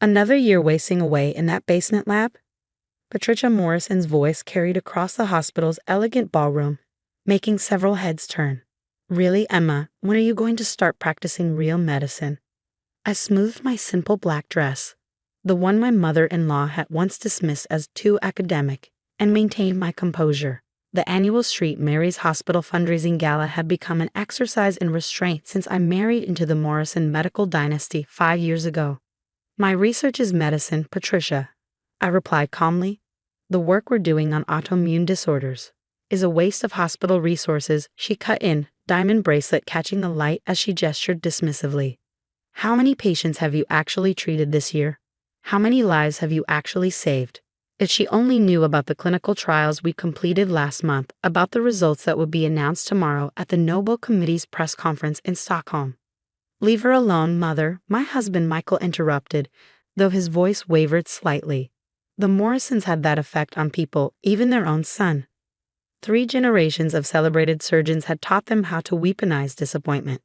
Another year wasting away in that basement lab? Patricia Morrison's voice carried across the hospital's elegant ballroom, making several heads turn. Really, Emma, when are you going to start practicing real medicine? I smoothed my simple black dress, the one my mother-in-law had once dismissed as too academic, and maintained my composure. The annual St. Mary's Hospital fundraising gala had become an exercise in restraint since I married into the Morrison medical dynasty 5 years ago. My research is medicine, Patricia, I replied calmly. The work we're doing on autoimmune disorders is a waste of hospital resources, she cut in, diamond bracelet catching the light as she gestured dismissively. How many patients have you actually treated this year? How many lives have you actually saved? If she only knew about the clinical trials we completed last month, about the results that would be announced tomorrow at the Nobel Committee's press conference in Stockholm. Leave her alone, Mother, my husband Michael interrupted, though his voice wavered slightly. The Morrisons had that effect on people, even their own son. 3 generations of celebrated surgeons had taught them how to weaponize disappointment.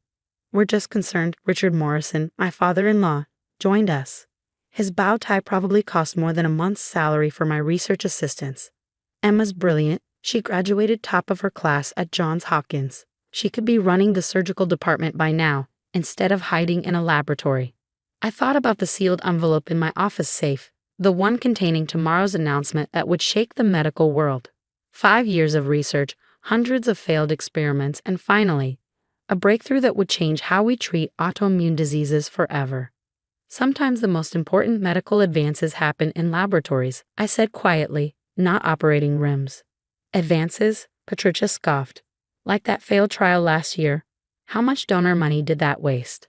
We're just concerned Richard Morrison, my father-in-law, joined us. His bow tie probably cost more than a month's salary for my research assistants. Emma's brilliant. She graduated top of her class at Johns Hopkins. She could be running the surgical department by now, instead of hiding in a laboratory. I thought about the sealed envelope in my office safe, the one containing tomorrow's announcement that would shake the medical world. 5 years of research, hundreds of failed experiments, and finally, a breakthrough that would change how we treat autoimmune diseases forever. Sometimes the most important medical advances happen in laboratories, I said quietly, not operating rooms. Advances? Patricia scoffed. Like that failed trial last year. How much donor money did that waste?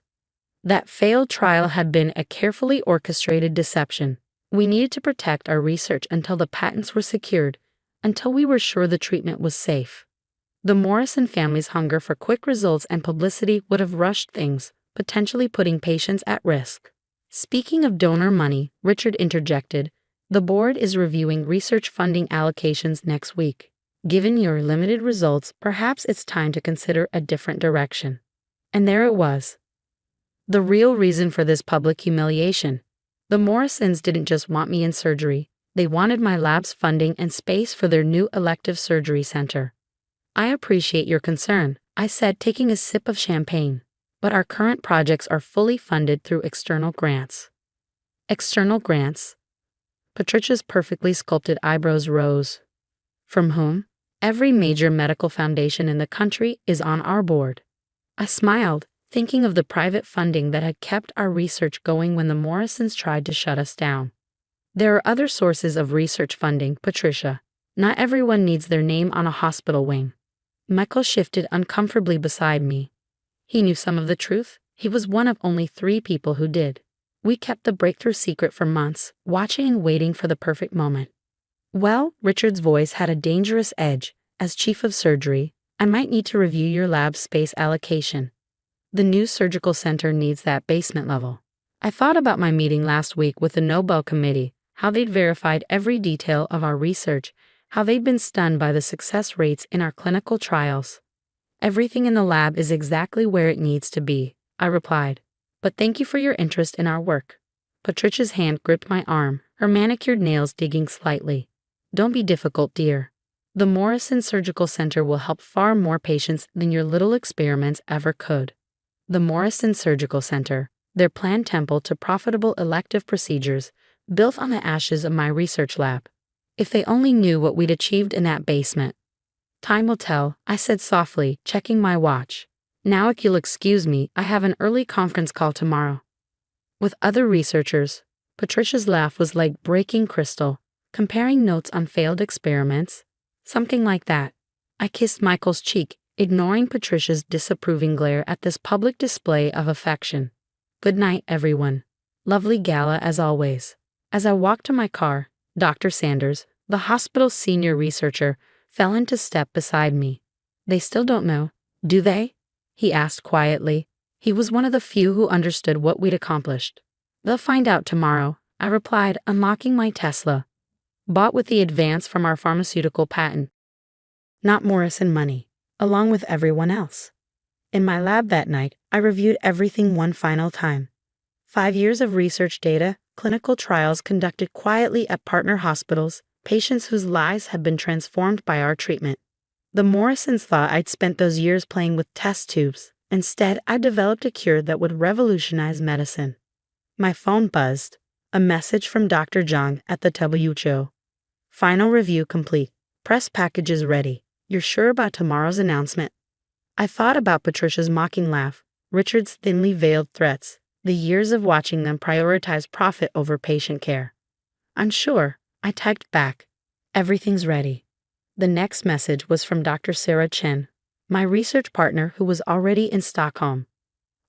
That failed trial had been a carefully orchestrated deception. We needed to protect our research until the patents were secured, until we were sure the treatment was safe. The Morrison family's hunger for quick results and publicity would have rushed things, potentially putting patients at risk. Speaking of donor money, Richard interjected, the board is reviewing research funding allocations next week. Given your limited results, perhaps it's time to consider a different direction. And there it was. The real reason for this public humiliation. The Morrisons didn't just want me in surgery, they wanted my lab's funding and space for their new elective surgery center. I appreciate your concern, I said, taking a sip of champagne. But our current projects are fully funded through external grants. External grants? Patricia's perfectly sculpted eyebrows rose. From whom? Every major medical foundation in the country is on our board. I smiled, thinking of the private funding that had kept our research going when the Morrisons tried to shut us down. There are other sources of research funding, Patricia. Not everyone needs their name on a hospital wing. Michael shifted uncomfortably beside me. He knew some of the truth. He was one of only 3 people who did. We kept the breakthrough secret for months, watching and waiting for the perfect moment. Well, Richard's voice had a dangerous edge. As chief of surgery, I might need to review your lab's space allocation. The new surgical center needs that basement level. I thought about my meeting last week with the Nobel Committee, how they'd verified every detail of our research, how they'd been stunned by the success rates in our clinical trials. Everything in the lab is exactly where it needs to be, I replied. But thank you for your interest in our work. Patricia's hand gripped my arm, her manicured nails digging slightly. Don't be difficult, dear. The Morrison Surgical Center will help far more patients than your little experiments ever could. The Morrison Surgical Center, their planned temple to profitable elective procedures, built on the ashes of my research lab. If they only knew what we'd achieved in that basement. Time will tell, I said softly, checking my watch. Now if you'll excuse me, I have an early conference call tomorrow. With other researchers. Patricia's laugh was like breaking crystal, comparing notes on failed experiments. Something like that. I kissed Michael's cheek, ignoring Patricia's disapproving glare at this public display of affection. Good night, everyone. Lovely gala as always. As I walked to my car, Dr. Sanders, the hospital's senior researcher, fell into step beside me. They still don't know, do they? He asked quietly. He was one of the few who understood what we'd accomplished. They'll find out tomorrow, I replied, unlocking my Tesla. Bought with the advance from our pharmaceutical patent. Not Morrison money, along with everyone else. In my lab that night, I reviewed everything one final time. 5 years of research data, clinical trials conducted quietly at partner hospitals, patients whose lives have been transformed by our treatment. The Morrisons thought I'd spent those years playing with test tubes. Instead, I developed a cure that would revolutionize medicine. My phone buzzed. A message from Dr. Zhang at the WHO. Final review complete. Press packages ready. You're sure about tomorrow's announcement? I thought about Patricia's mocking laugh, Richard's thinly veiled threats, the years of watching them prioritize profit over patient care. I'm sure, I typed back. Everything's ready. The next message was from Dr. Sarah Chen, my research partner who was already in Stockholm.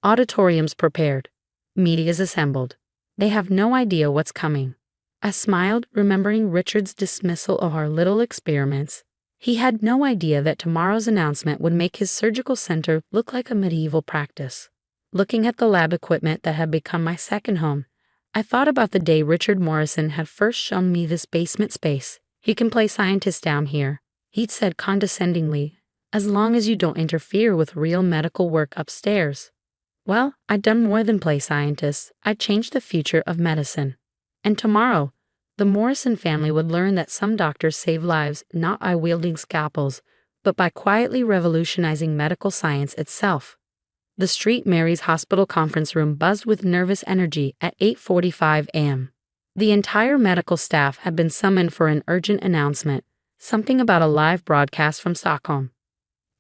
Auditoriums prepared. Media's assembled. They have no idea what's coming. I smiled, remembering Richard's dismissal of our little experiments. He had no idea that tomorrow's announcement would make his surgical center look like a medieval practice. Looking at the lab equipment that had become my second home, I thought about the day Richard Morrison had first shown me this basement space. "You can play scientist down here," he'd said condescendingly, "as long as you don't interfere with real medical work upstairs." Well, I'd done more than play scientist. I'd changed the future of medicine. And tomorrow, the Morrison family would learn that some doctors save lives not by wielding scalpels, but by quietly revolutionizing medical science itself. The St. Mary's Hospital conference room buzzed with nervous energy at 8:45 a.m. The entire medical staff had been summoned for an urgent announcement, something about a live broadcast from Stockholm.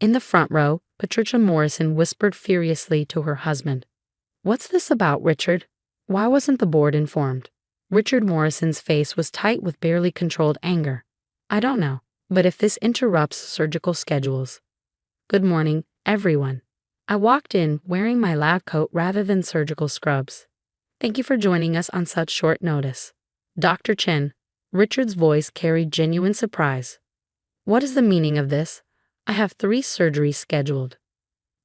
In the front row, Patricia Morrison whispered furiously to her husband. "What's this about, Richard? Why wasn't the board informed?" Richard Morrison's face was tight with barely controlled anger. "I don't know, but if this interrupts surgical schedules." "Good morning, everyone." I walked in wearing my lab coat rather than surgical scrubs. "Thank you for joining us on such short notice." "Dr. Chen," Richard's voice carried genuine surprise. "What is the meaning of this? I have 3 surgeries scheduled."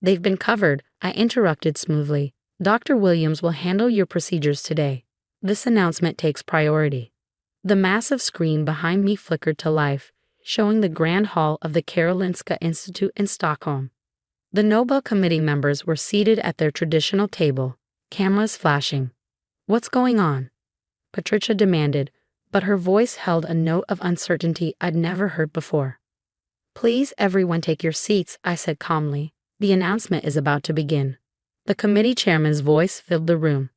"They've been covered," I interrupted smoothly. "Dr. Williams will handle your procedures today. This announcement takes priority." The massive screen behind me flickered to life, showing the grand hall of the Karolinska Institute in Stockholm. The Nobel Committee members were seated at their traditional table, cameras flashing. "What's going on?" Patricia demanded, but her voice held a note of uncertainty I'd never heard before. "Please, everyone take your seats," I said calmly. "The announcement is about to begin." The committee chairman's voice filled the room.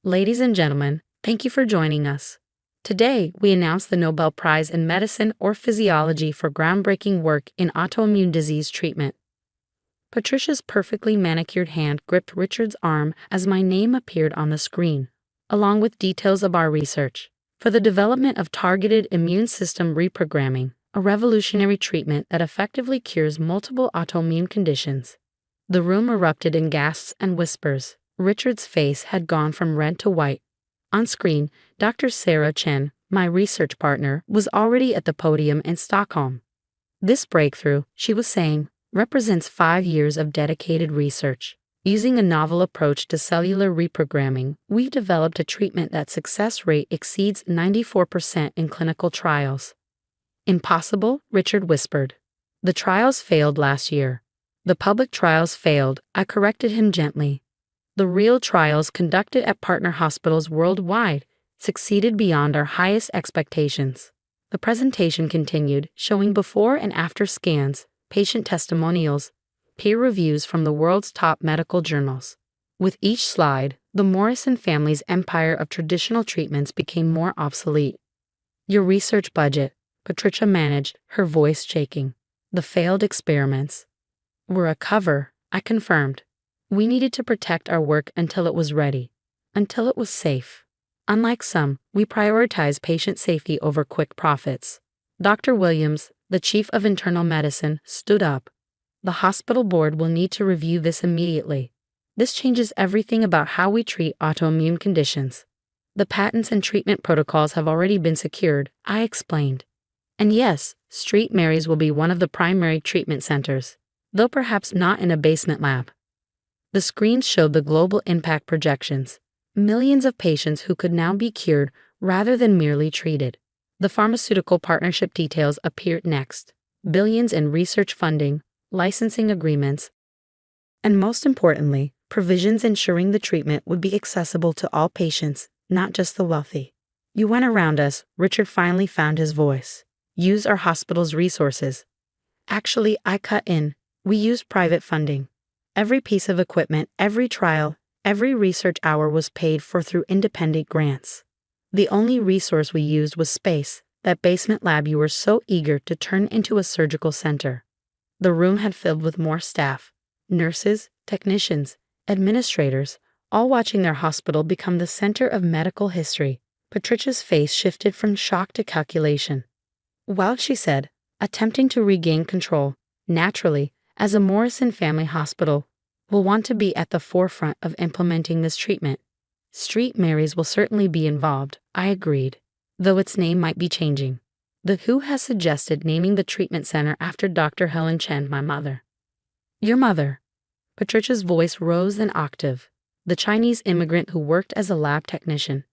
"Ladies and gentlemen, thank you for joining us. Today, we announce the Nobel Prize in Medicine or Physiology for groundbreaking work in autoimmune disease treatment." Patricia's perfectly manicured hand gripped Richard's arm as my name appeared on the screen, along with details of our research, for the development of targeted immune system reprogramming, a revolutionary treatment that effectively cures multiple autoimmune conditions. The room erupted in gasps and whispers. Richard's face had gone from red to white. On screen, Dr. Sarah Chen, my research partner, was already at the podium in Stockholm. "This breakthrough," she was saying, "represents 5 years of dedicated research. Using a novel approach to cellular reprogramming, we've developed a treatment that success rate exceeds 94% in clinical trials." "Impossible," Richard whispered. "The trials failed last year." "The public trials failed," I corrected him gently. "The real trials conducted at partner hospitals worldwide succeeded beyond our highest expectations." The presentation continued, showing before and after scans, patient testimonials, peer reviews from the world's top medical journals. With each slide, the Morrison family's empire of traditional treatments became more obsolete. "Your research budget," Patricia managed, her voice shaking. "The failed experiments." "Were a cover," I confirmed. "We needed to protect our work until it was ready, until it was safe. Unlike some, we prioritize patient safety over quick profits." Dr. Williams, the chief of internal medicine, stood up. "The hospital board will need to review this immediately. This changes everything about how we treat autoimmune conditions." "The patents and treatment protocols have already been secured," I explained. "And yes, St. Mary's will be one of the primary treatment centers, though perhaps not in a basement lab." The screens showed the global impact projections, millions of patients who could now be cured rather than merely treated. The pharmaceutical partnership details appeared next: billions in research funding, licensing agreements, and most importantly, provisions ensuring the treatment would be accessible to all patients, not just the wealthy. You went around us, Richard finally found his voice. Use our hospital's resources. Actually, I cut in. We used private funding. Every piece of equipment, every trial, every research hour was paid for through independent grants. The only resource we used was space, that basement lab you were so eager to turn into a surgical center. The room had filled with more staff, nurses, technicians, administrators, all watching their hospital become the center of medical history. Patricia's face shifted from shock to calculation. Well, she said, attempting to regain control, naturally, as a Morrison family hospital, will want to be at the forefront of implementing this treatment. Street Marys will certainly be involved, I agreed, though its name might be changing. The WHO has suggested naming the treatment center after Dr. Helen Chen, my mother. Your mother? Patricia's voice rose an octave. The Chinese immigrant who worked as a lab technician.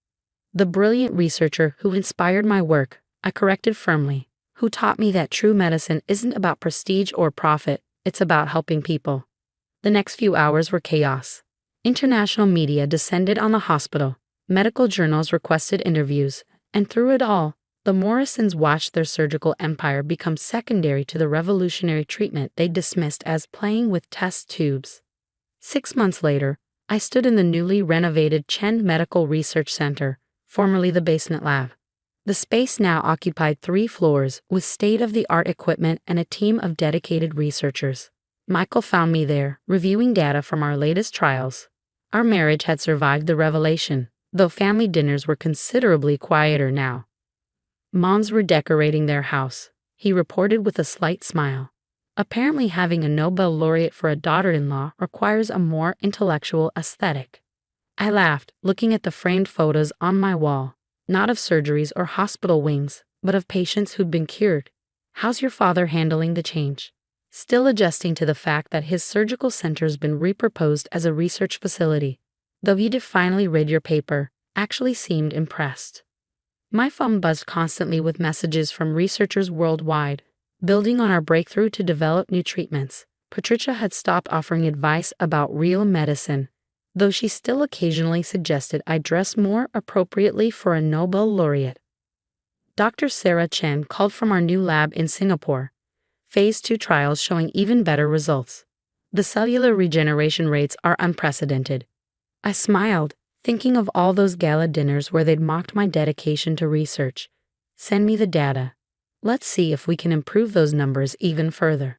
The brilliant researcher who inspired my work, I corrected firmly, who taught me that true medicine isn't about prestige or profit, it's about helping people. The next few hours were chaos. International media descended on the hospital, medical journals requested interviews, and through it all, the Morrisons watched their surgical empire become secondary to the revolutionary treatment they dismissed as playing with test tubes. 6 months later, I stood in the newly renovated Chen Medical Research Center, formerly the basement lab. The space now occupied 3 floors with state-of-the-art equipment and a team of dedicated researchers. Michael found me there, reviewing data from our latest trials. Our marriage had survived the revelation, though family dinners were considerably quieter now. Moms were decorating their house, he reported with a slight smile. Apparently having a Nobel laureate for a daughter-in-law requires a more intellectual aesthetic. I laughed, looking at the framed photos on my wall, not of surgeries or hospital wings, but of patients who'd been cured. How's your father handling the change? Still adjusting to the fact that his surgical center's been repurposed as a research facility. Though he did finally read your paper, actually seemed impressed. My phone buzzed constantly with messages from researchers worldwide, building on our breakthrough to develop new treatments. Patricia had stopped offering advice about real medicine, though she still occasionally suggested I dress more appropriately for a Nobel laureate. Dr. Sarah Chen called from our new lab in Singapore. Phase 2 trials showing even better results. The cellular regeneration rates are unprecedented. I smiled, thinking of all those gala dinners where they'd mocked my dedication to research. Send me the data. Let's see if we can improve those numbers even further.